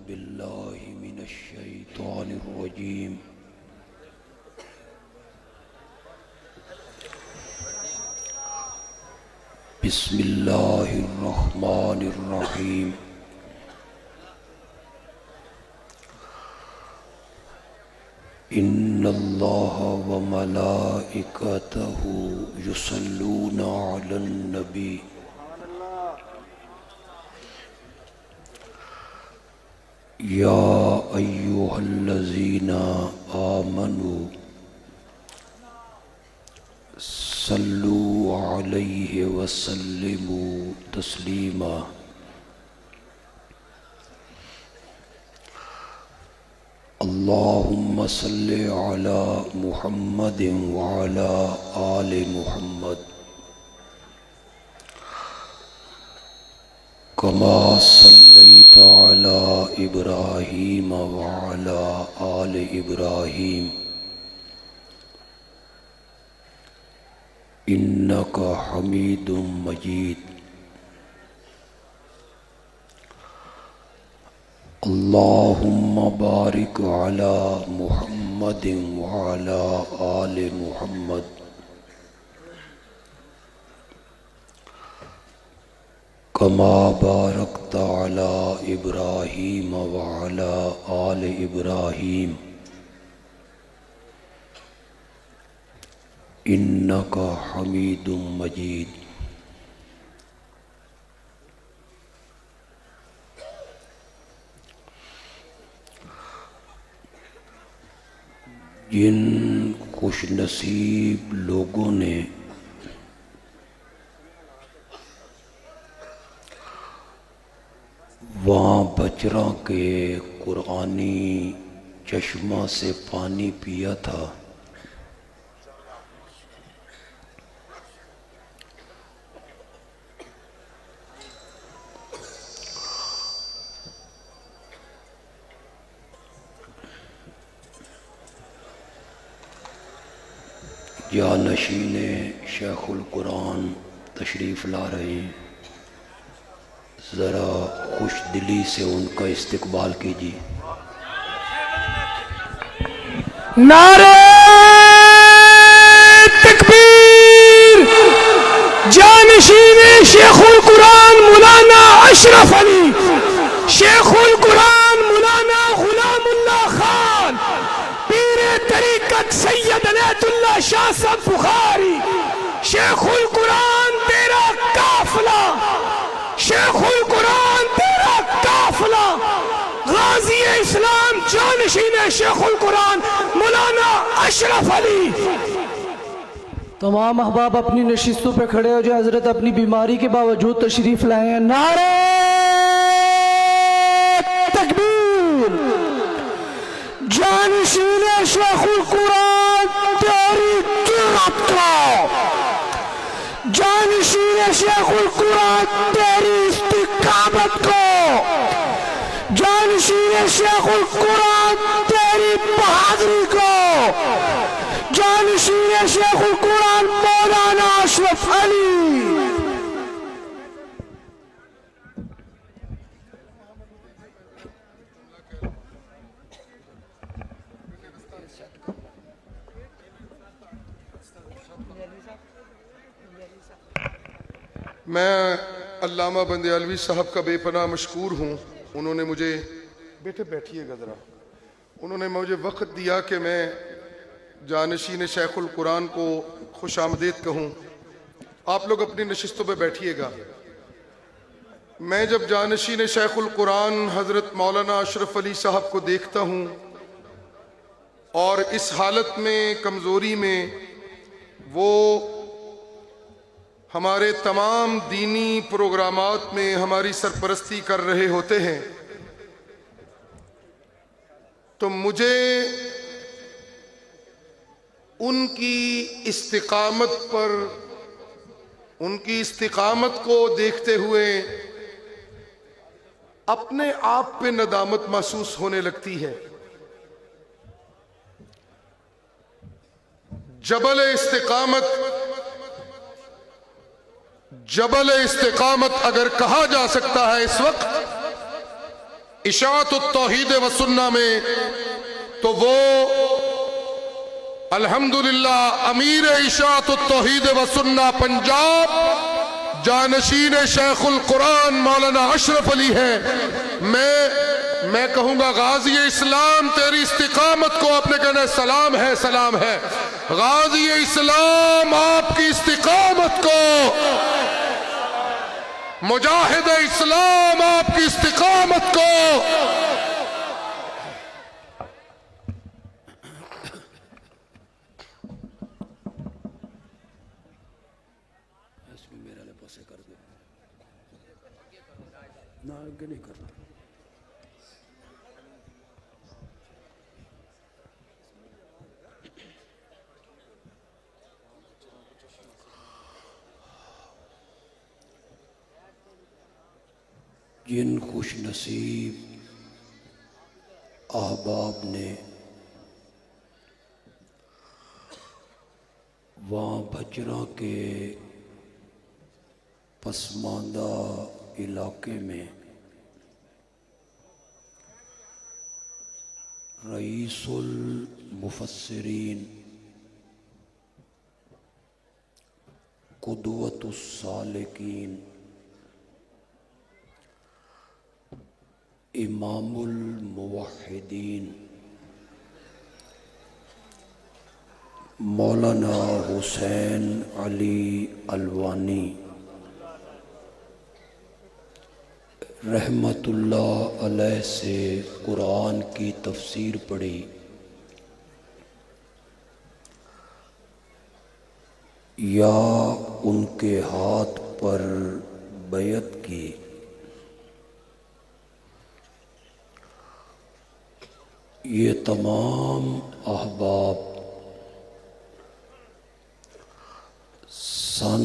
بالله من الشيطان الرجيم بسم الله الرحمن الرحيم إن الله وملائكته يصلون على النبي يا أيها الذين آمنوا صلوا عليه وسلموا تسليما اللهم صل على محمد وعلى آل محمد كما صليت على إبراهيم وعلى آل إبراهيم إنك حميد مجيد اللهم بارك على محمد وعلى آل محمد كما باركت على إبراهيم وعلى آل إبراهيم إنك حميد مجيد جن خوش نصیب لوگوں نے وہاں بچراں کے قرآنی چشمہ سے پانی پیا تھا، جانشین شیخ القرآن تشریف لا رہے ہیں، ذرا خوش دلی سے ان کا استقبال کیجیے۔ نعرہ تکبیر! جانشین شیخ القرآن مولانا اشرف علی، شیخ القرآن مولانا غلام اللہ خان، پیر طریقت سید عنایت اللہ شاہ صاحب بخاری، شیخ القرآن تیرا قافلہ، شیخ القرآن تیرا قافلہ، غازی اسلام جانشین شیخ القرآن مولانا اشرف علی۔ تمام احباب اپنی نشستوں پہ کھڑے ہو جو حضرت اپنی بیماری کے باوجود تشریف لائے ہیں۔ نعرہ تکبیر! جانشین شیخ القرآن تیری جرأت کو، جانشین شیخ القرآن تیری استقامت کو، جانشین شیخ القرآن تیری بہادری کو، جانشین شیخ القرآن مولانا اشرف علی۔ میں علامہ بندیالوی صاحب کا بے پناہ مشکور ہوں، انہوں نے مجھے بیٹھیے گا ذرا، انہوں نے مجھے وقت دیا کہ میں جانشین شیخ القرآن کو خوش آمدید کہوں۔ آپ لوگ اپنی نشستوں پہ بیٹھیے گا۔ میں جب جانشین شیخ القرآن حضرت مولانا اشرف علی صاحب کو دیکھتا ہوں اور اس حالت میں کمزوری میں وہ ہمارے تمام دینی پروگرامات میں ہماری سرپرستی کر رہے ہوتے ہیں، تو مجھے ان کی استقامت کو دیکھتے ہوئے اپنے آپ پہ ندامت محسوس ہونے لگتی ہے۔ جبل استقامت اگر کہا جا سکتا ہے اس وقت، اشاعت التوحید و سنہ میں، تو وہ الحمدللہ امیر اشاعت التوحید و سنہ پنجاب جانشین شیخ القرآن مولانا اشرف علی ہے۔ میں کہوں گا غازی اسلام تیری استقامت کو آپ نے کہنا ہے سلام ہے، سلام ہے۔ غازی اسلام آپ کی استقامت کو، مجاہد اسلام آپ کی استقامت کو، اس میں میرا لباسے کر دے نہ آگے نہیں کرنا۔ جن خوش نصیب احباب نے وہاں بھچرا کے پسماندہ علاقے میں رئیس المفسرین، قدوۃ السالکین، امام الموحدین مولانا حسین علی الوانی رحمت اللہ علیہ سے قرآن کی تفسیر پڑھی، یا ان کے ہاتھ پر بیعت کی، یہ تمام احباب سن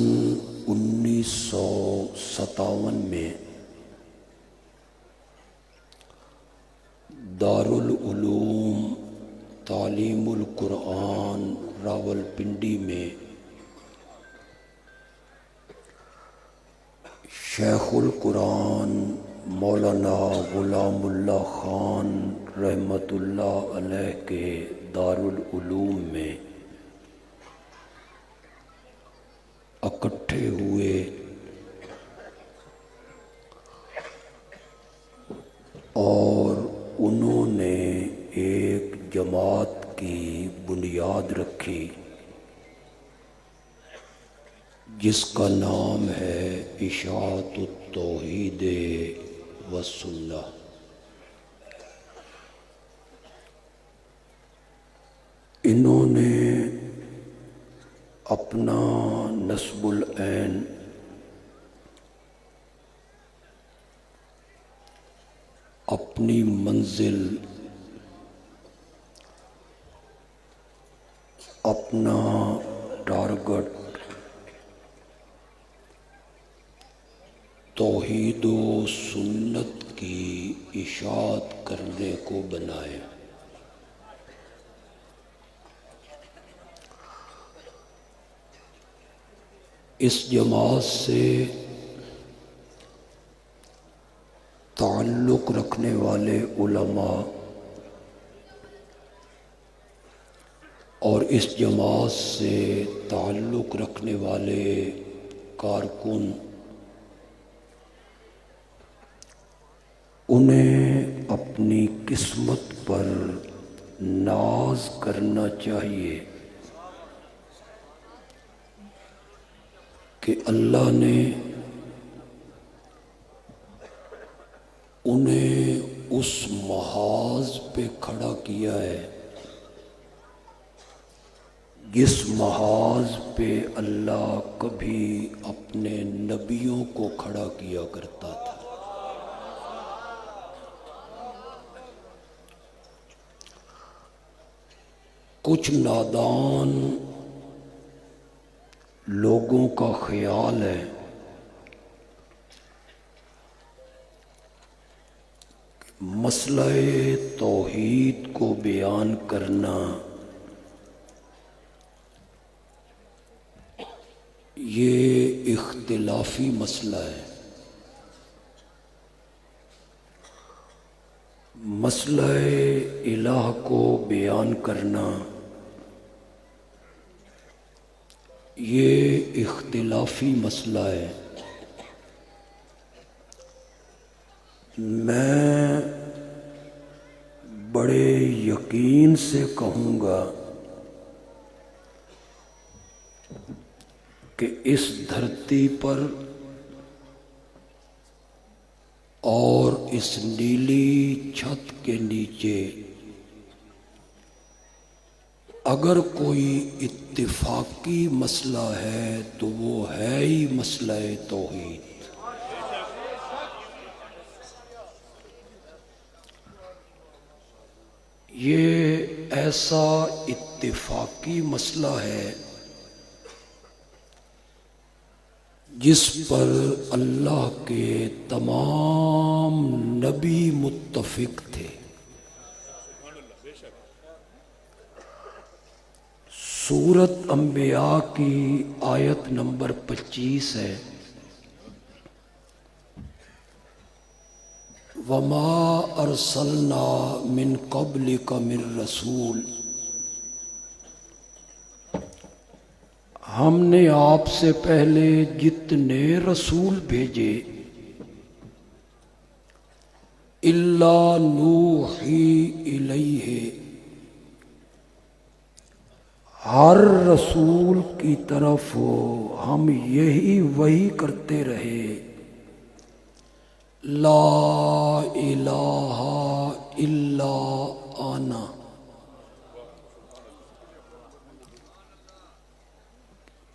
1957 میں دارالعلوم تعلیم القرآن راولپنڈی میں شیخ القرآن مولانا غلام اللہ خان رحمت اللہ علیہ کے دارالعلوم میں اکٹھے ہوئے اور انہوں نے ایک جماعت کی بنیاد رکھی جس کا نام ہے اشاعت التوحید و سنہ۔ انہوں نے اپنا نسب العین اپنی منزل اپنا ٹارگٹ توحید و سنت کی اشاعت کرنے کو بنائے۔ اس جماعت سے تعلق رکھنے والے علماء اور اس جماعت سے تعلق رکھنے والے کارکن انہیں اپنی قسمت پر ناز کرنا چاہیے کہ اللہ نے انہیں اس محاذ پہ کھڑا کیا ہے جس محاذ پہ اللہ کبھی اپنے نبیوں کو کھڑا کیا کرتا تھا۔ کچھ نادان لوگوں کا خیال ہے مسئلہ توحید کو بیان کرنا یہ اختلافی مسئلہ ہے، مسئلہ الہ کو بیان کرنا یہ اختلافی مسئلہ ہے۔ میں بڑے یقین سے کہوں گا کہ اس دھرتی پر اور اس نیلی چھت کے نیچے اگر کوئی اتفاقی مسئلہ ہے تو وہ ہے ہی مسئلہ توحید۔ یہ ایسا اتفاقی مسئلہ ہے جس پر اللہ کے تمام نبی متفق تھے۔ سورۃ انبیاء کی آیت نمبر 25 ہے، وَمَا أَرْسَلْنَا مِن قَبْلِكَ مِن رَسُولٍ، ہم نے آپ سے پہلے جتنے رسول بھیجے إِلَّا نُوحِي إِلَيْهِ، ہر رسول کی طرف ہم یہی وحی کرتے رہے، لا الہ الا انا،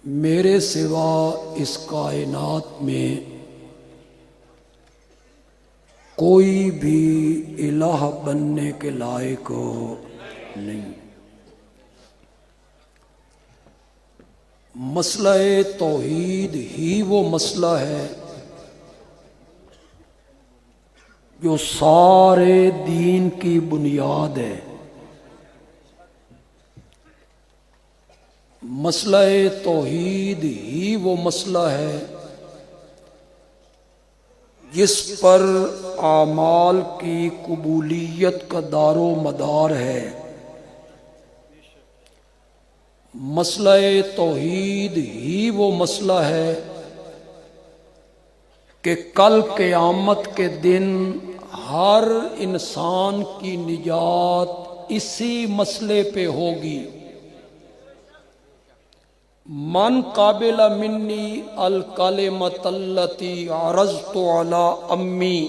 میرے سوا اس کائنات میں کوئی بھی الہ بننے کے لائق نہیں۔ مسئلہ توحید ہی وہ مسئلہ ہے جو سارے دین کی بنیاد ہے۔ مسئلہ توحید ہی وہ مسئلہ ہے جس پر اعمال کی قبولیت کا دار و مدار ہے۔ مسئلہ توحید ہی وہ مسئلہ ہے کہ کل قیامت کے دن ہر انسان کی نجات اسی مسئلے پہ ہوگی۔ من قابل منی الکلمۃ التی عرضت علی امی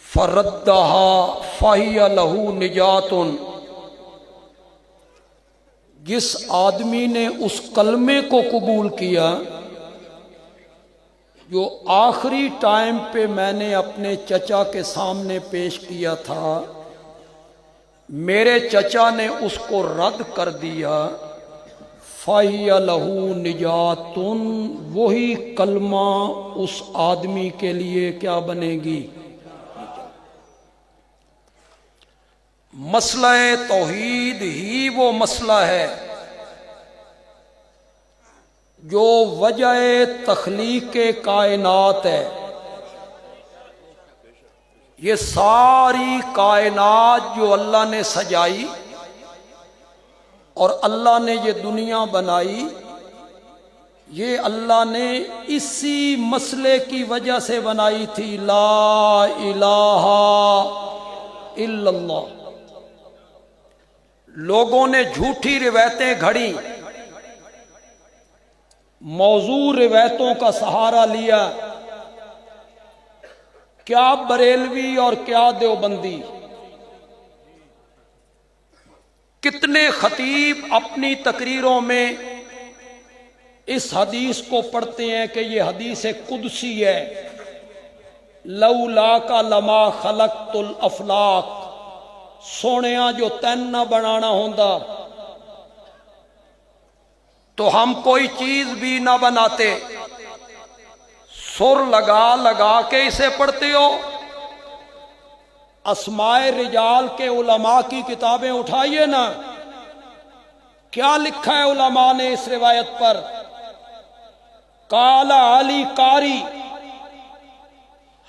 فردها فہی لہ نجات، جس آدمی نے اس کلمے کو قبول کیا جو آخری ٹائم پہ میں نے اپنے چچا کے سامنے پیش کیا تھا، میرے چچا نے اس کو رد کر دیا، فَهِيَ لَهُ نِجَاتٌ، وہی کلمہ اس آدمی کے لیے کیا بنے گی؟ مسئلہ توحید ہی وہ مسئلہ ہے جو وجہ تخلیق کائنات ہے۔ یہ ساری کائنات جو اللہ نے سجائی اور اللہ نے یہ دنیا بنائی، یہ اللہ نے اسی مسئلے کی وجہ سے بنائی تھی، لا الہ الا اللہ۔ لوگوں نے جھوٹی روایتیں گھڑی، موضوع روایتوں کا سہارا لیا، کیا بریلوی اور کیا دیوبندی، کتنے خطیب اپنی تقریروں میں اس حدیث کو پڑھتے ہیں کہ یہ حدیث قدسی ہے، لولاک لما خلقت الافلاق، سونیاں جو تین نہ بنانا ہوندا تو ہم کوئی چیز بھی نہ بناتے۔ سر لگا لگا کے اسے پڑھتے ہو۔ اسماء رجال کے علماء کی کتابیں اٹھائیے نا، کیا لکھا ہے علماء نے اس روایت پر؟ قال علی قاری،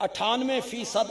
98%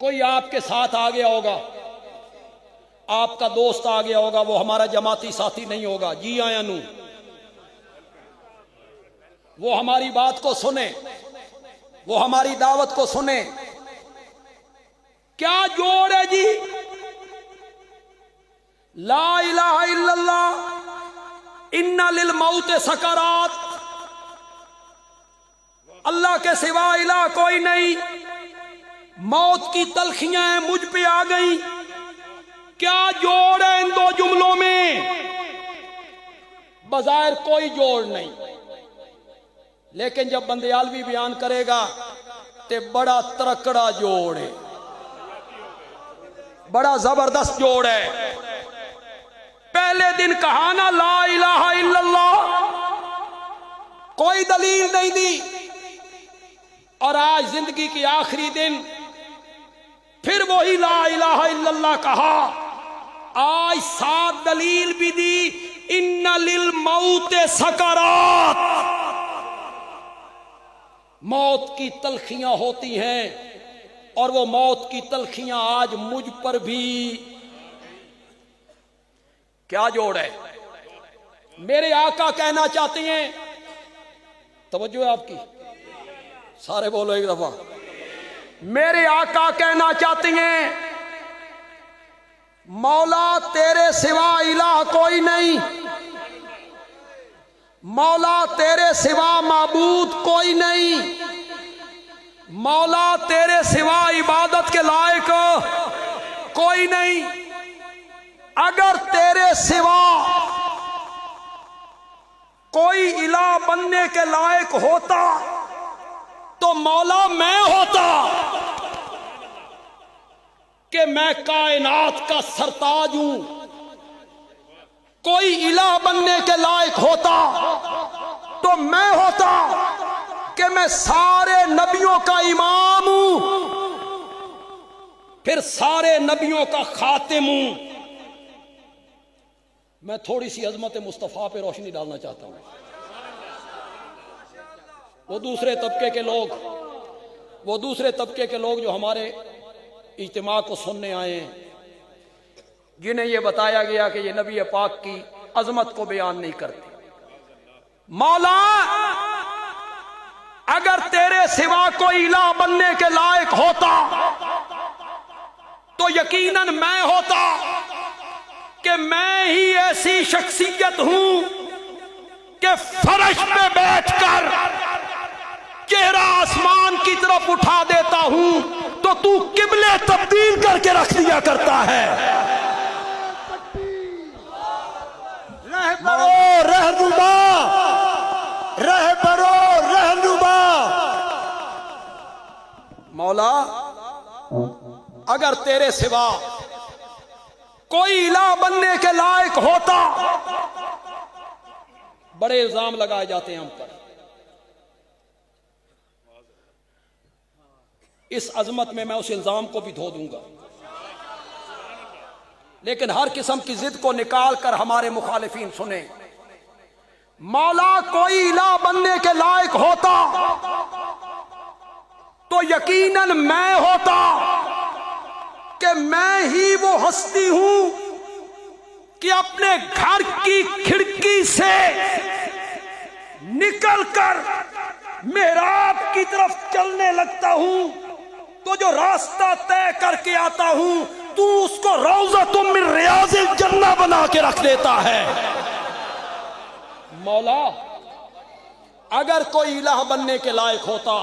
کوئی آپ کے ساتھ آ گیا ہوگا، آپ کا دوست آ گیا ہوگا، وہ ہمارا جماعتی ساتھی نہیں ہوگا، جی آیا نو، وہ ہماری بات کو سنے، وہ ہماری دعوت کو سنے، کیا جوڑ ہے جی؟ لا الہ الا اللہ، ان للموت سکرات، اللہ کے سوا الہ کوئی نہیں، موت کی تلخیاں ہیں مجھ پہ آ گئیں، کیا جوڑ ہے ان دو جملوں میں؟ بظاہر کوئی جوڑ نہیں، لیکن جب بندیالوی بیان کرے گا تے بڑا ترکڑا جوڑ ہے، بڑا زبردست جوڑ ہے۔ پہلے دن کہا نا لا الہ الا اللہ، کوئی دلیل نہیں دی، اور آج زندگی کی آخری دن پھر وہی لا الہ الا اللہ کہا، آج ساتھ دلیل بھی دی، ان للموت سکرات، موت کی تلخیاں ہوتی ہیں، اور وہ موت کی تلخیاں آج مجھ پر بھی۔ کیا جوڑ ہے؟ میرے آقا کہنا چاہتے ہیں، توجہ ہے آپ کی، سارے بولو ایک دفعہ، میرے آقا کہنا چاہتے ہیں مولا تیرے سوا الہ کوئی نہیں، مولا تیرے سوا معبود کوئی نہیں، مولا تیرے سوا عبادت کے لائق کوئی نہیں، اگر تیرے سوا کوئی الہ بننے کے لائق ہوتا تو مولا میں ہوتا، کہ میں کائنات کا سرتاج ہوں۔ کوئی الہ بننے کے لائق ہوتا تو میں ہوتا، کہ میں سارے نبیوں کا امام ہوں، پھر سارے نبیوں کا خاتم ہوں۔ میں تھوڑی سی عظمت مصطفیٰ پہ روشنی ڈالنا چاہتا ہوں۔ وہ دوسرے طبقے کے لوگ جو ہمارے اجتماع کو سننے آئے ہیں، جنہیں یہ بتایا گیا کہ یہ نبی پاک کی عظمت کو بیان نہیں کرتے، مولا اگر تیرے سوا کوئی الہ بننے کے لائق ہوتا تو یقیناً میں ہوتا، کہ میں ہی ایسی شخصیت ہوں کہ فرش پہ بیٹھ کر چہرہ آسمان کی طرف اٹھا دیتا ہوں تو تو قبلے تبدیل کر کے رکھ دیا کرتا ہے۔ رہنما مولا اگر تیرے سوا کوئی الہ بننے کے لائق ہوتا، بڑے الزام لگائے جاتے ہیں ہم پر، اس عظمت میں اس الزام کو بھی دھو دوں گا، لیکن ہر قسم کی ضد کو نکال کر ہمارے مخالفین سنیں، مولا کوئی الہ بننے کے لائق ہوتا تو یقیناً میں ہوتا، کہ میں ہی وہ ہستی ہوں کہ اپنے گھر کی کھڑکی سے نکل کر محراب کی طرف چلنے لگتا ہوں تو جو راستہ طے کر کے آتا ہوں تو اس کو روضۃ من ریاض الجنہ بنا کے رکھ دیتا ہے۔ مولا اگر کوئی الہ بننے کے لائق ہوتا،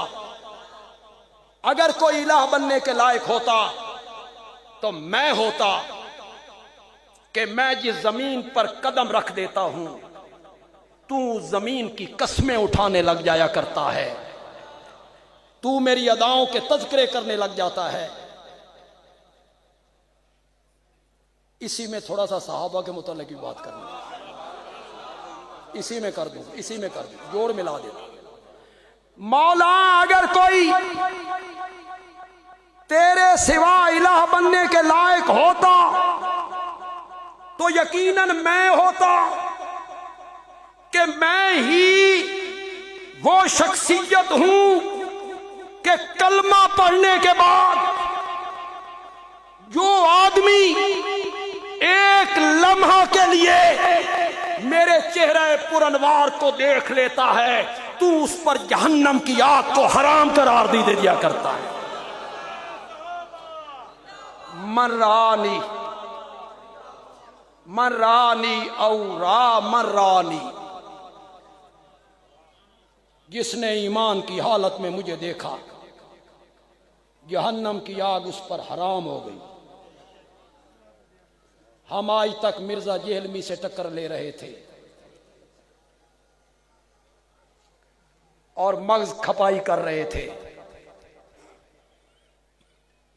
اگر کوئی الہ بننے کے لائق ہوتا تو میں ہوتا، کہ میں جس زمین پر قدم رکھ دیتا ہوں تو زمین کی قسمیں اٹھانے لگ جایا کرتا ہے، تو میری اداؤں کے تذکرے کرنے لگ جاتا ہے۔ اسی میں تھوڑا سا صحابہ کے متعلق بھی بات کرنا، اسی میں کر دوں، جوڑ ملا دیتا۔ مولا اگر کوئی تیرے سوا الہ بننے کے لائق ہوتا تو یقیناً میں ہوتا، کہ میں ہی وہ شخصیت ہوں کہ کلمہ پڑھنے کے بعد جو آدمی ایک لمحہ کے لیے میرے چہرے پرانوار کو دیکھ لیتا ہے تو اس پر جہنم کی آگ کو حرام قرار دے دیا کرتا ہے. من رانی او را من رانی، جس نے ایمان کی حالت میں مجھے دیکھا جہنم کی آگ اس پر حرام ہو گئی. ہم آج تک مرزا جہلمی سے ٹکر لے رہے تھے اور مغز کھپائی کر رہے تھے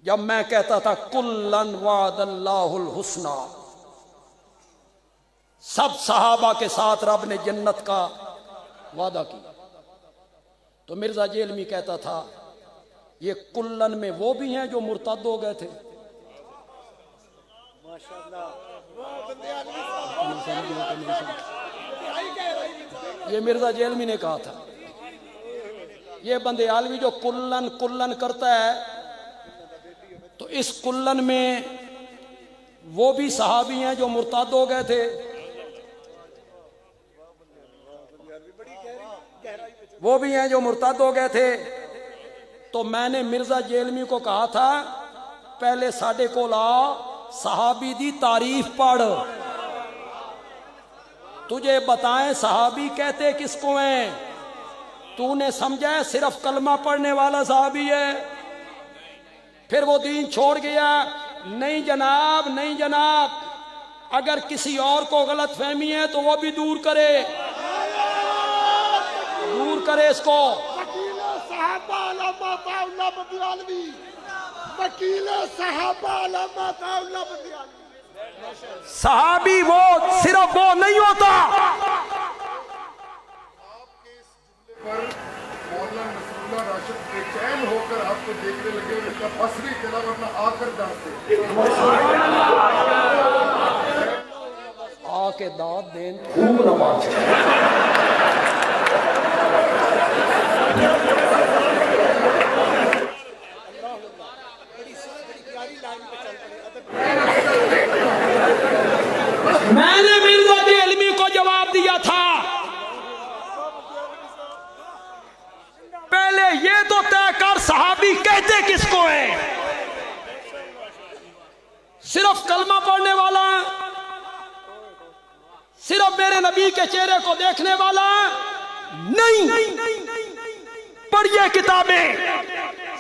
جب میں کہتا تھا کلن وعد اللہ الحسنی، سب صحابہ کے ساتھ رب نے جنت کا وعدہ کیا، تو مرزا جہلمی کہتا تھا یہ کلن میں وہ بھی ہیں جو مرتد ہو گئے تھے. یہ مرزا جہلمی نے کہا تھا. یہ بندے عالوی جو کلن کلن کرتا ہے تو اس کلن میں وہ بھی صحابی ہیں جو مرتد ہو گئے تھے، وہ بھی ہیں جو مرتد ہو گئے تھے. تو میں نے مرزا جہلمی کو کہا تھا پہلے ساڈے کو لا صحابی دی تعریف پڑھ، تجھے بتائیں صحابی کہتے کس کو ہیں. تو نے سمجھا ہے صرف کلمہ پڑھنے والا صحابی ہے، پھر وہ دین چھوڑ گیا. نہیں جناب، نہیں جناب، اگر کسی اور کو غلط فہمی ہے تو وہ بھی دور کرے، دور کرے اس کو. صحابی وہ صرف وہ نہیں ہوتا. مولانا نصر اللہ راشد بے چین ہو کر آپ کو دیکھنے لگے اور اس کا بصری چلا ورنہ آ کر ڈانٹتے، آ کے داد دیں خوب نماز. میں نے مرزا جہلمی کو جواب دیا تھا پہلے یہ تو طے کر صحابی کہتے کس کو ہیں. صرف کلمہ پڑھنے والا، صرف میرے نبی کے چہرے کو دیکھنے والا نہیں. پڑھیے کتابیں.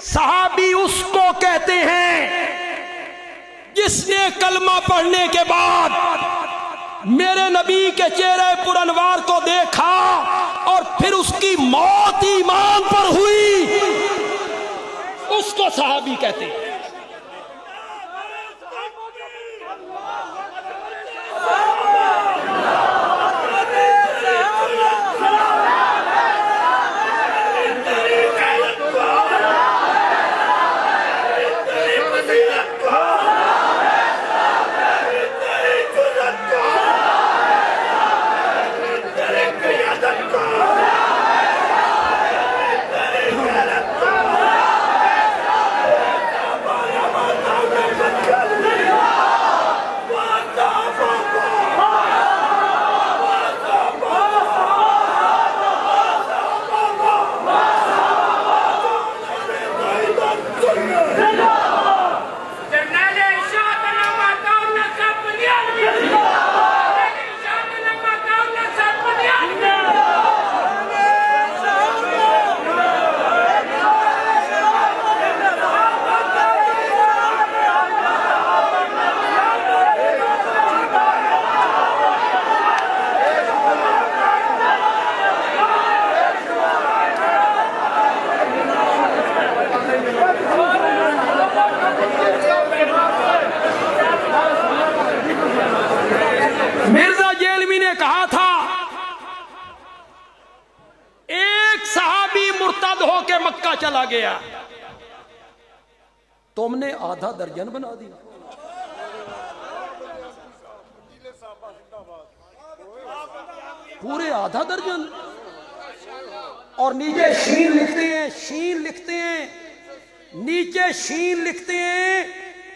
صحابی اس کو کہتے ہیں جس نے کلمہ پڑھنے کے بعد میرے نبی کے چہرے پرانوار کو دیکھا اور پھر اس کی موت ایمان پر ہوئی، اس کو صحابی کہتے ہیں. مرزا جہلمی نے کہا تھا ایک صحابی مرتد ہو کے مکہ چلا گیا، تم نے آدھا درجن بنا دیا. پورے آدھا درجن. اور نیچے شین لکھتے ہیں، شین لکھتے ہیں، نیچے شین لکھتے ہیں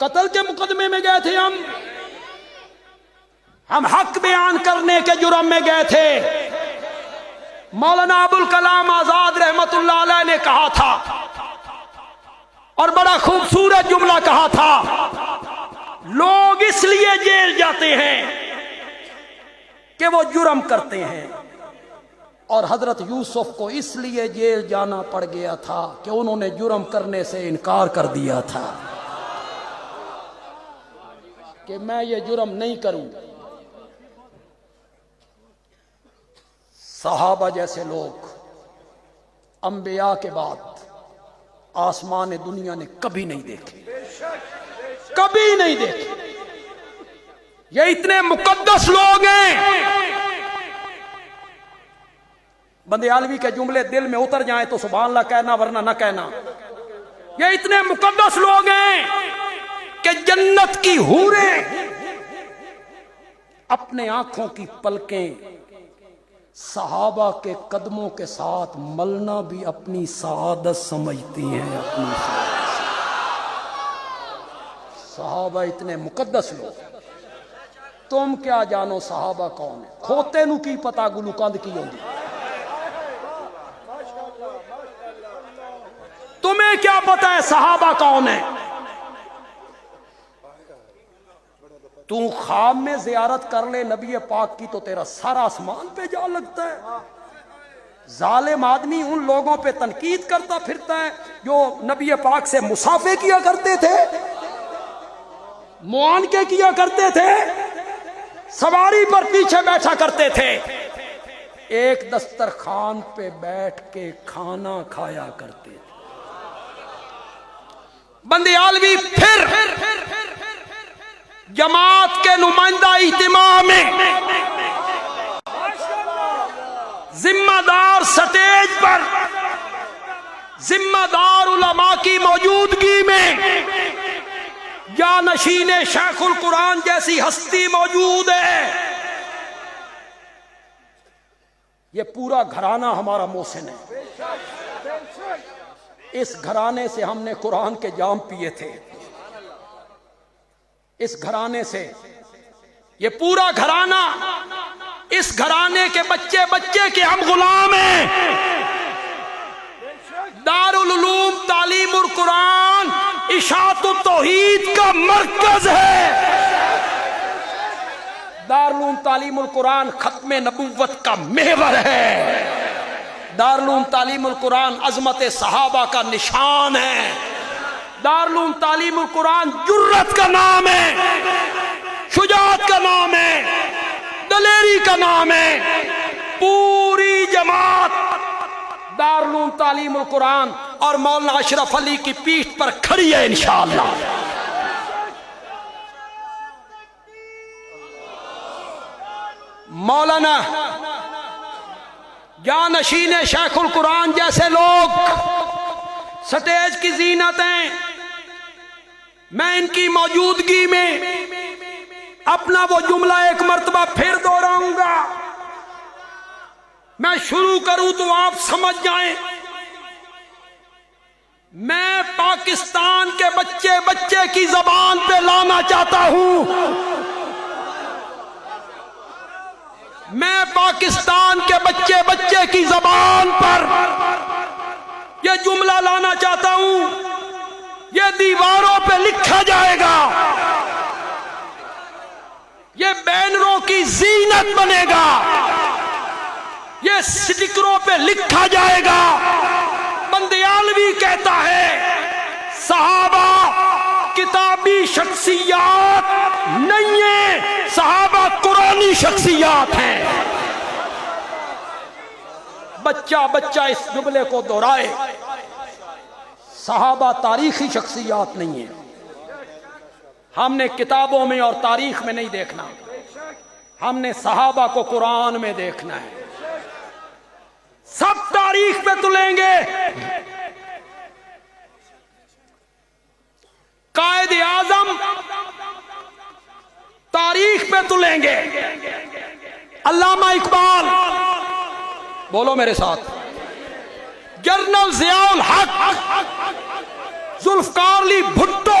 قتل کے مقدمے میں گئے تھے ہم حق بیان کرنے کے جرم میں گئے تھے. مولانا ابوالکلام آزاد رحمت اللہ علیہ نے کہا تھا اور بڑا خوبصورت جملہ کہا تھا، لوگ اس لیے جیل جاتے ہیں کہ وہ جرم کرتے ہیں، اور حضرت یوسف کو اس لیے جیل جانا پڑ گیا تھا کہ انہوں نے جرم کرنے سے انکار کر دیا تھا کہ میں یہ جرم نہیں کروں. صحابہ جیسے لوگ انبیاء کے بعد آسمان دنیا نے کبھی نہیں دیکھے، کبھی نہیں دیکھے. یہ اتنے مقدس لوگ ہیں، بندیالوی کے جملے دل میں اتر جائیں تو سبحان اللہ کہنا ورنہ نہ کہنا. یہ اتنے مقدس لوگ ہیں کہ جنت کی حوریں اپنے آنکھوں کی پلکیں صحابہ کے قدموں کے ساتھ ملنا بھی اپنی سعادت سمجھتی ہیں. اپنی صحابہ اتنے مقدس لوگ. تم کیا جانو صحابہ کون ہے؟ کھوتے نو کی پتا گلو کند کی ہوندی. تمہیں کیا پتا ہے صحابہ کون ہے؟ تو خواب میں زیارت کر لے نبی پاک کی تو تیرا سارا آسمان پہ جا لگتا ہے. ظالم آدمی ان لوگوں پہ تنقید کرتا پھرتا ہے جو نبی پاک سے مصافحے کیا کرتے تھے، معانقے کیا کرتے تھے، سواری پر پیچھے بیٹھا کرتے تھے، ایک دسترخوان پہ بیٹھ کے کھانا کھایا کرتے تھے. بندیالوی پھر جماعت کے نمائندہ اجتماع میں ذمہ دار سٹیج پر ذمہ دار علماء کی موجودگی میں جانشین شیخ القرآن جیسی ہستی موجود ہے. یہ پورا گھرانہ ہمارا محسن ہے. اس گھرانے سے ہم نے قرآن کے جام پیے تھے. اس گھرانے سے یہ پورا گھرانہ، اس گھرانے کے بچے بچے کے ہم غلام ہیں. دارالعلوم تعلیم القرآن اشاعت التوحید کا مرکز ہے. دارالعلوم تعلیم القرآن ختم نبوت کا محور ہے. دارالعلوم تعلیم القرآن عظمت صحابہ کا نشان ہے. دارالعلوم تعلیم القرآن جرت کا نام ہے، شجاعت کا نام ہے، دلیری کا نام ہے. پوری جماعت دارالعلوم تعلیم القرآن اور مولانا اشرف علی کی پیٹھ پر کھڑی ہے انشاءاللہ. مولانا جانشین شیخ القرآن جیسے لوگ سٹیج کی زینتیں، میں ان کی موجودگی میں اپنا وہ جملہ ایک مرتبہ پھر دہراؤں گا. میں شروع کروں تو آپ سمجھ جائیں. میں پاکستان کے بچے بچے کی زبان پہ لانا چاہتا ہوں. میں پاکستان کے بچے بچے کی زبان پر یہ جملہ لانا چاہتا ہوں. یہ دیواروں پہ لکھا جائے گا، یہ بینروں کی زینت بنے گا، یہ سٹکروں پہ لکھا جائے گا. بندیالوی کہتا ہے صحابہ کتابی شخصیات نہیں ہیں، صحابہ قرآنی شخصیات ہیں. بچہ بچہ اس جملے کو دہرائے. صحابہ تاریخی شخصیات نہیں ہیں. ہم نے کتابوں میں اور تاریخ میں نہیں دیکھنا، ہم نے صحابہ کو قرآن میں دیکھنا ہے. سب تاریخ پہ تلیں گے. قائد اعظم تاریخ پہ تلیں گے. علامہ اقبال، بولو میرے ساتھ، جنرل ضیاء الحق، ذوالفقار علی بھٹو،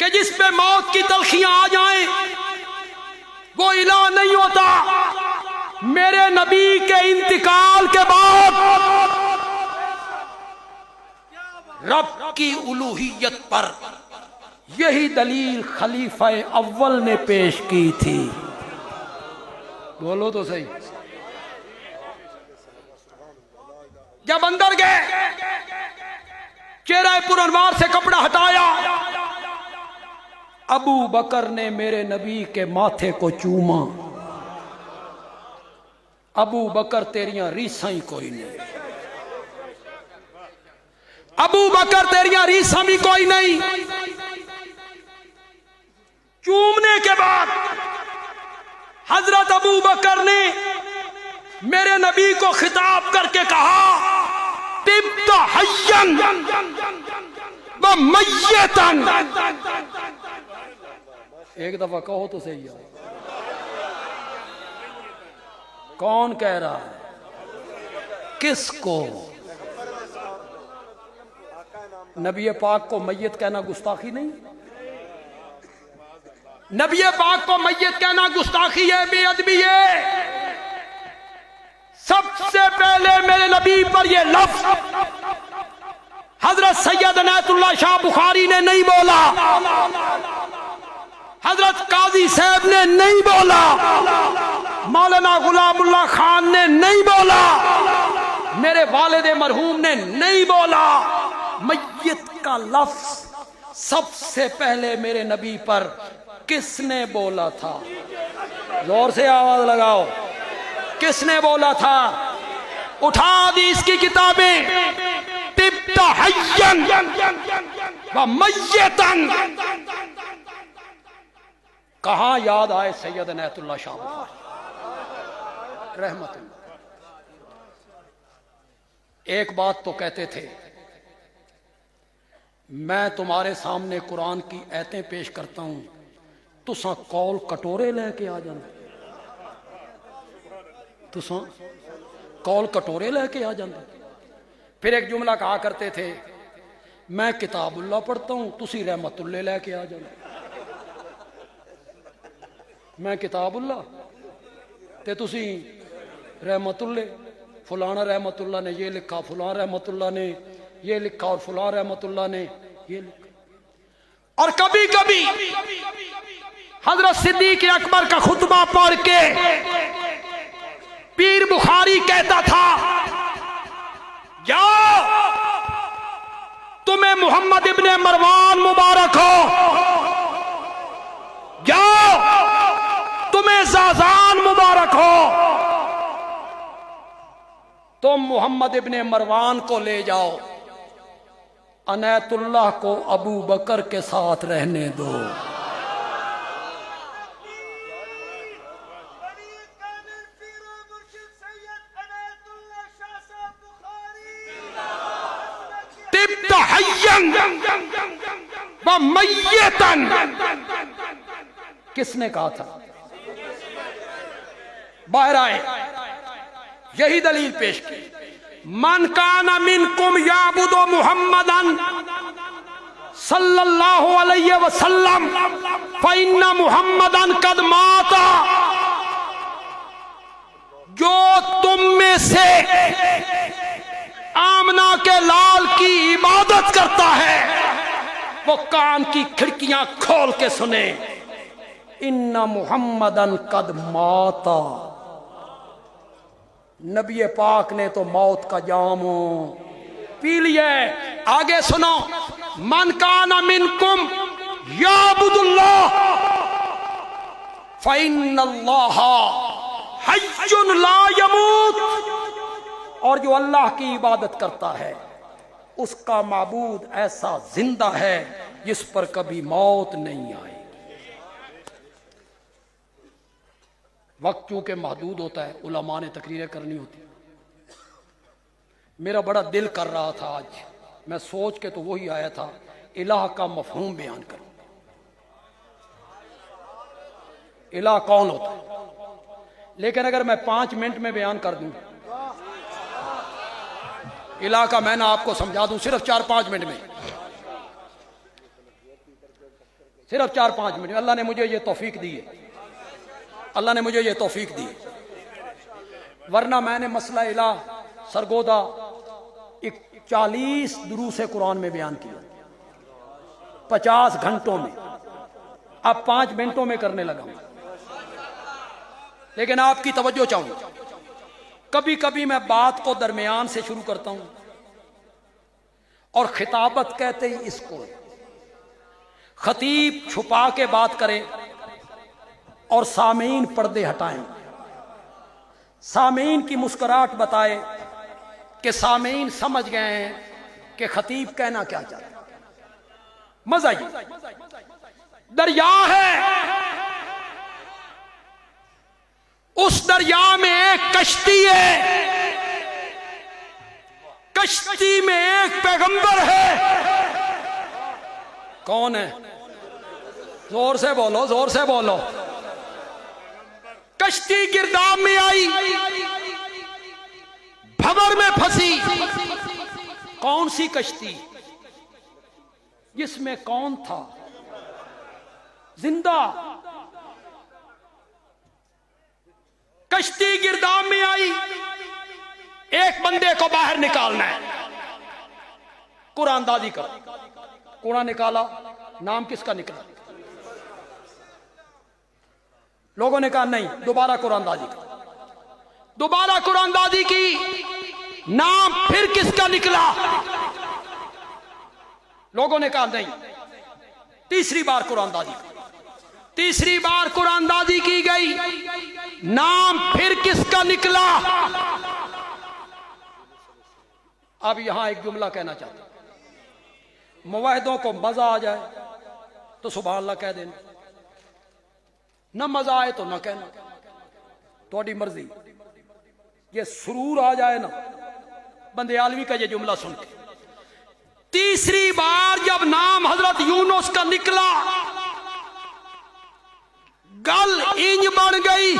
کہ جس پہ موت کی تلخیاں آ جائیں وہ الہ نہیں ہوتا. میرے نبی کے انتقال کے بعد رب کی الوہیت پر یہی دلیل خلیفہ اول نے پیش کی تھی. بولو تو صحیح. جب اندر گئے چہرہ پر انوار سے کپڑا ہٹایا، ابو بکر نے میرے نبی کے ماتھے کو چوما. ابو بکر تیریاں ریساں ہی کوئی نہیں، ابو بکر تیریاں ریساں بھی کوئی نہیں. چومنے کے بعد حضرت ابو بکر نے میرے نبی کو خطاب کر کے کہا طبت حیا و میتا. ایک دفعہ کہو تو صحیح ہے. کون کہہ رہا ہے؟ کس کو؟ نبی پاک کو میت کہنا گستاخی نہیں؟ نبی پاک کو میت کہنا گستاخی ہے، بے ادبی ہے. سب سے پہلے میرے نبی پر یہ لفظ حضرت سید عنایت اللہ شاہ بخاری نے نہیں بولا، حضرت قاضی صاحب نے نہیں بولا، مولانا غلام اللہ خان نے نہیں بولا، میرے والد مرحوم نے نہیں بولا. میت کا لفظ سب سے پہلے میرے نبی پر کس نے بولا تھا؟ زور سے آواز لگاؤ. کس نے بولا تھا؟ اٹھا حدیث کی کتابیں. طبت حیا و میتا. کہاں یاد آئے سید عنایت اللہ شاہ بخاری رحمت اللہ. ایک بات تو کہتے تھے، میں تمہارے سامنے قرآن کی آیتیں پیش کرتا ہوں، تساں کول کٹورے لے کے آ جانا. تساں کول کٹورے لے کے آ جانا. پھر ایک جملہ کہا کرتے تھے، میں کتاب اللہ پڑھتا ہوں، تسی رحمت اللہ لے کے آ جانا. میں کتاب اللہ تے تسی رحمت اللہ. فلانا رحمت اللہ نے یہ لکھا، فلاں رحمت اللہ نے یہ لکھا، اور فلاں رحمت اللہ نے یہ لکھا. اور کبھی کبھی حضرت صدیق اکبر کا خطبہ پڑھ کے پیر بخاری کہتا تھا، جاؤ تمہیں محمد ابن مروان مبارک ہو، جاؤ تمہیں زازان مبارک ہو، تم محمد ابن مروان کو لے جاؤ، عنایت اللہ کو ابو بکر کے ساتھ رہنے دو. طبت حیا و میتا. کس نے کہا تھا؟ باہر آئے، یہی دلیل پیش کی. من کان منکم یعبد محمدا صلی اللہ علیہ وسلم فإن محمدا قد مات. جو تم میں سے آمنہ کے لال کی عبادت کرتا ہے وہ کان کی کھڑکیاں کھول کے سنے، ان محمدا قد مات. نبی پاک نے تو موت کا جام پی لیا. آگے سنو، من کان منکم یعبد اللہ فإن اللہ حی لا یموت. اور جو اللہ کی عبادت کرتا ہے اس کا معبود ایسا زندہ ہے جس پر کبھی موت نہیں آئے. وقت چونکہ محدود ہوتا ہے، علماء نے تقریریں کرنی ہوتی. میرا بڑا دل کر رہا تھا آج، میں سوچ کے تو وہی آیا تھا، الہ کا مفہوم بیان کروں. الہ کون ہوتا ہے؟ لیکن اگر میں 5 منٹ میں بیان کر دوں الہ کا میں نے آپ کو سمجھا دوں صرف 4-5 منٹ میں. صرف 4-5 منٹ. اللہ نے مجھے یہ توفیق دی ہے, اللہ نے مجھے یہ توفیق دی ہے. ورنہ میں نے مسئلہ الہ سرگودا 40 دروس قرآن میں بیان کیا 50 گھنٹوں میں. اب 5 منٹوں میں کرنے لگا ہوں. لیکن آپ کی توجہ چاہوں گا, کبھی کبھی میں بات کو درمیان سے شروع کرتا ہوں, اور خطابت کہتے ہی اس کو خطیب چھپا کے بات کرے اور سامعین پردے ہٹائیں, سامعین کی مسکراہٹ بتائے کہ سامعین سمجھ گئے ہیں کہ خطیب کہنا کیا چاہتا ہے. مزہ یہ دریا ہے, اس دریا میں ایک کشتی ہے, کشتی میں ایک پیغمبر ہے. کون ہے؟ زور سے بولو, زور سے بولو. کشتی گرداب میں آئی, بھنور میں پھنسی. کون سی کشتی جس میں کون تھا؟ زندہ. کشتی گرداب میں آئی, ایک بندے کو باہر نکالنا ہے, قرآن دادی کا. قرآن نکالا, نام کس کا نکلا؟ لوگوں نے کہا نہیں, دوبارہ قرآن دادی کا. دوبارہ قرآن دادی کی, نام پھر کس کا نکلا؟ لوگوں نے کہا نہیں. تیسری بار قرآن دادی کا. تیسری بار قرآن دادی کی گئی, نام پھر کس کا نکلا؟ اب یہاں ایک جملہ کہنا چاہتا ہوں, موحدوں کو مزہ آ جائے تو سبحان اللہ کہہ دینا, نہ مزہ آئے تو نہ کہنا, تھوڑی مرضی. یہ سرور آ جائے نا بندیالوی کا یہ جملہ سن کے. تیسری بار جب نام حضرت یونس کا نکلا, گل انج بن گئی,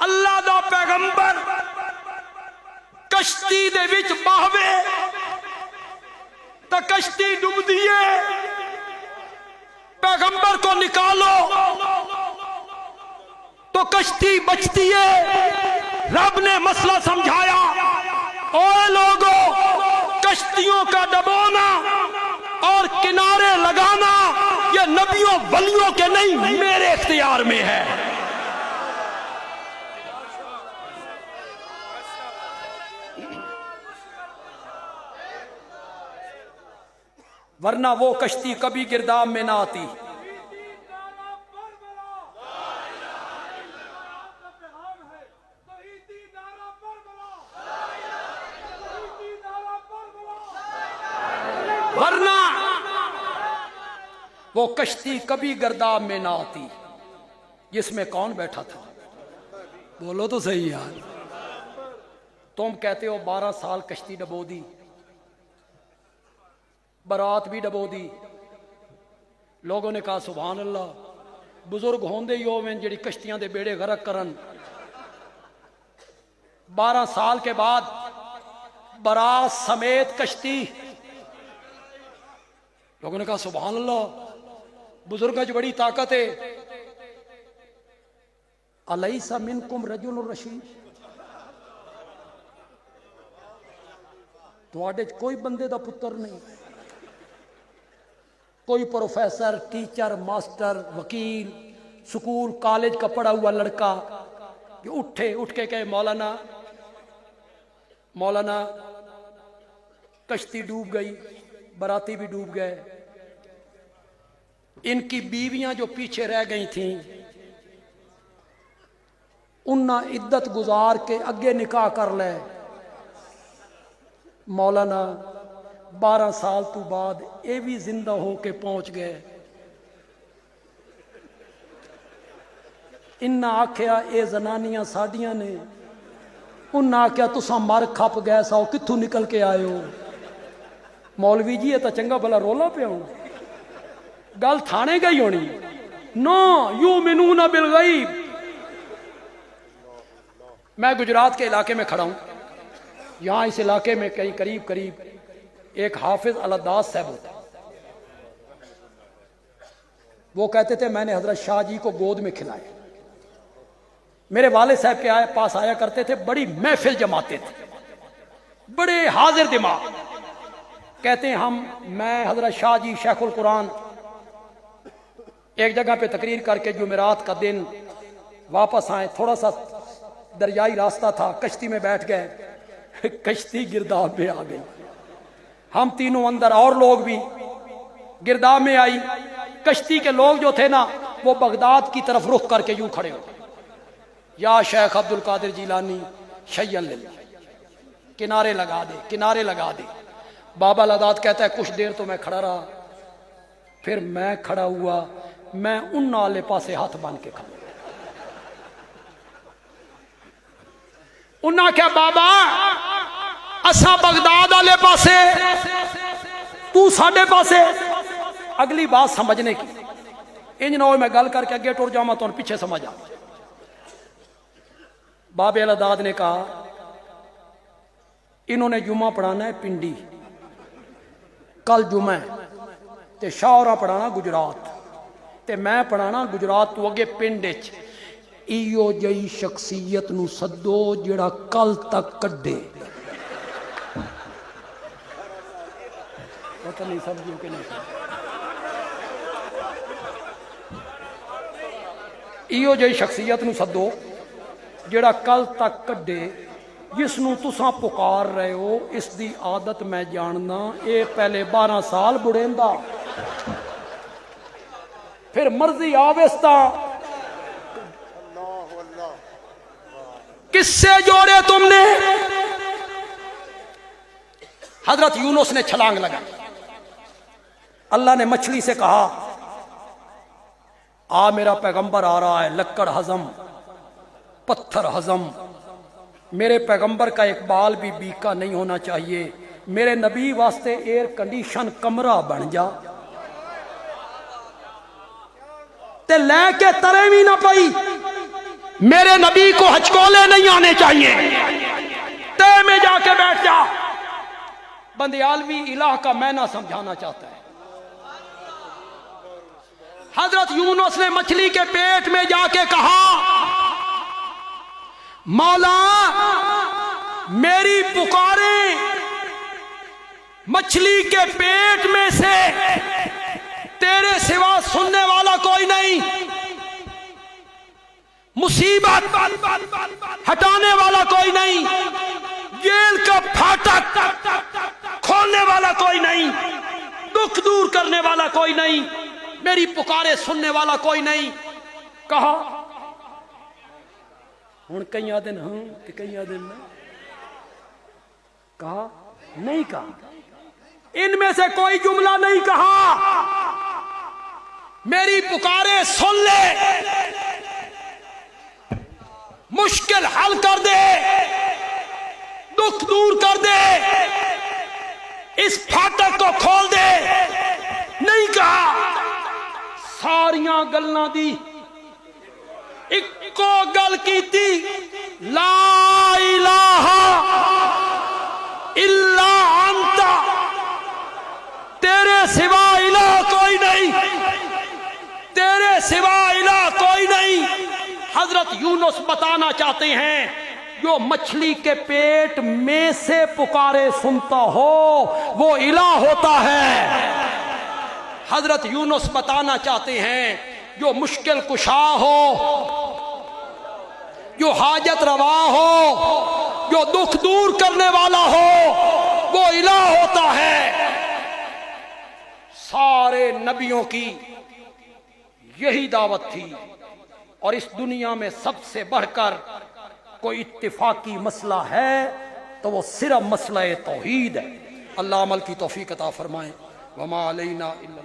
اللہ دا پیغمبر کشتی دے وچ باہوے تا کشتی ڈوب دیے. پیغمبر کو نکالو تو کشتی بچتی ہے. رب نے مسئلہ سمجھایا, اوے لوگو, کشتیوں کا ڈبونا اور کنارے لگانا یہ نبیوں ولیوں کے نہیں, میرے اختیار میں ہے. ورنہ وہ کشتی کبھی گرداب میں نہ آتی. ورنہ وہ کشتی کبھی گرداب میں نہ آتی. جس میں کون بیٹھا تھا؟ بولو تو صحیح یار. تم کہتے ہو 12 سال کشتی ڈبو دی, برات بھی ڈبو دی. لوگوں نے کہا سبحان اللہ, بزرگ ہوندے ہی ہوویں جڑی کشتیاں دے بیڑے غرق کرن. 12 سال کے بعد برات سمیت کشتی. لوگوں نے کہا سبحان اللہ, بزرگاں وچ بڑی طاقت ہے. الیس منکم رجل رشید, تواڈے کوئی بندے دا پتر نہیں, کوئی پروفیسر, ٹیچر, ماسٹر, وکیل, سکول کالج کا پڑھا ہوا لڑکا کہ اٹھ کے کہے مولانا مولانا کشتی ڈوب گئی, باراتی بھی ڈوب گئے, ان کی بیویاں جو پیچھے رہ گئی تھیں انہاں عدت گزار کے اگے نکاح کر لے. مولانا 12 سال تو بعد اے بھی زندہ ہو کے پہنچ گئے. انہاں آکھیا اے زنانیاں ساڈیاں نے, انہاں آکھیا تساں مر کھپ گئے ساؤ, کتھوں نکل کے آئے ہو؟ مولوی جی یہ تو چنگا بھلا رولا پیا ہوں, گل تھانے گئی ہونی. نو یؤمنون بالغیب. میں گجرات کے علاقے میں کھڑا ہوں, یہاں اس علاقے میں کہیں قریب ایک حافظ الداس صاحب ہوتا ہے. وہ کہتے تھے میں نے حضرت شاہ جی کو گود میں کھلایا. میرے والد صاحب کے پاس آیا کرتے تھے, بڑی محفل جماتے تھے, بڑے حاضر دماغ. کہتے ہیں میں حضرت شاہ جی شیخ القرآن ایک جگہ پہ تقریر کر کے جمعرات کا دن واپس آئے, تھوڑا سا دریائی راستہ تھا, کشتی میں بیٹھ گئے, کشتی گرداب میں آ گئی. ہم تینوں اندر, اور لوگ بھی گرداب میں آئی. کشتی کے لوگ جو تھے نا وہ بغداد کی طرف رخ کر کے یوں کھڑے ہو, یا شیخ عبد القادر جیلانی شیئن للہ, کنارے لگا دے, کنارے لگا دے. بابا لداد کہتا ہے کچھ دیر تو میں کھڑا رہا, پھر میں کھڑا ہوا, میں ان نالے پاسے ہاتھ باندھ کے کھڑا. انہاں کیا بابا اساں بغداد والے پاسے, تو ساڈے پاسے. اگلی بات سمجھنے کی, انج نہ ہوئے میں گل کر کے اگے ٹر جاواں تو پیچھے سمجھ آ. بابے الداد نے کہا انہوں نے جمعہ پڑھانا ہے پنڈی, کل جمعہ تے شاہراں پڑھانا گجرات, تے میں پڑھانا گجرات تو اگے پنڈ وچ. ایو جئی شخصیت نو سدو جڑا کل تک کڈے. پتہ نہیں سمجھو کہ نہیں سمجھو. ایو جئی شخصیت نو سدو جڑا کل تک کڈے, جس نو تساں پکار رہے ہو اس دی عادت میں جاننا, اے پہلے 12 سال بڑیندا, پھر مرضی آوستا. کس سے جوڑے تم نے؟ حضرت یونس نے چھلانگ لگائی. اللہ نے مچھلی سے کہا آ میرا پیغمبر آ رہا ہے, لکڑ ہضم پتھر ہضم. میرے پیغمبر کا ایک بال بھی بیکا نہیں ہونا چاہیے. میرے نبی واسطے ایئر کنڈیشن کمرہ بن جا, تے لے کے ترے بھی نہ پئی. میرے نبی کو ہچکولے نہیں آنے چاہیے, تے میں جا کے بیٹھ جا. بندیالوی الہ کا معنی سمجھانا چاہتا ہے. حضرت یونس نے مچھلی کے پیٹ میں جا کے کہا مولا میری پکاریں, مچھلی کے پیٹ میں سے تیرے سوا سننے والا کوئی نہیں, مصیبت ہٹانے والا کوئی نہیں, جیل کا پھاٹک کھولنے والا کوئی نہیں, دکھ دور کرنے والا کوئی نہیں, میری پکارے سننے والا کوئی نہیں. کہا ہن کئی دن ہاں کہ کئی دن نہ, کہا نہیں کہا, ان میں سے کوئی جملہ نہیں کہا. میری پکارے سن لے, مشکل حل کر دے, دکھ دور کر دے, اس پھاٹک کو کھول دے. نہیں کہا. ساریاں گلاں دی اکو گل کیتی, لا الہ الا انت, تیرے سوا الہ کوئی نہیں, تیرے سوا الہ کوئی نہیں. حضرت یونس بتانا چاہتے ہیں جو مچھلی کے پیٹ میں سے پکارے سنتا ہو وہ الہ ہوتا ہے. حضرت یونس بتانا چاہتے ہیں جو مشکل کشا ہو, جو حاجت روا ہو, جو دکھ دور کرنے والا ہو وہ الہ ہوتا ہے. سارے نبیوں کی یہی دعوت تھی, اور اس دنیا میں سب سے بڑھ کر کوئی اتفاقی مسئلہ ہے تو وہ صرف مسئلہ توحید ہے. اللہ عمل کی توفیق عطا فرمائے. وما علینا الا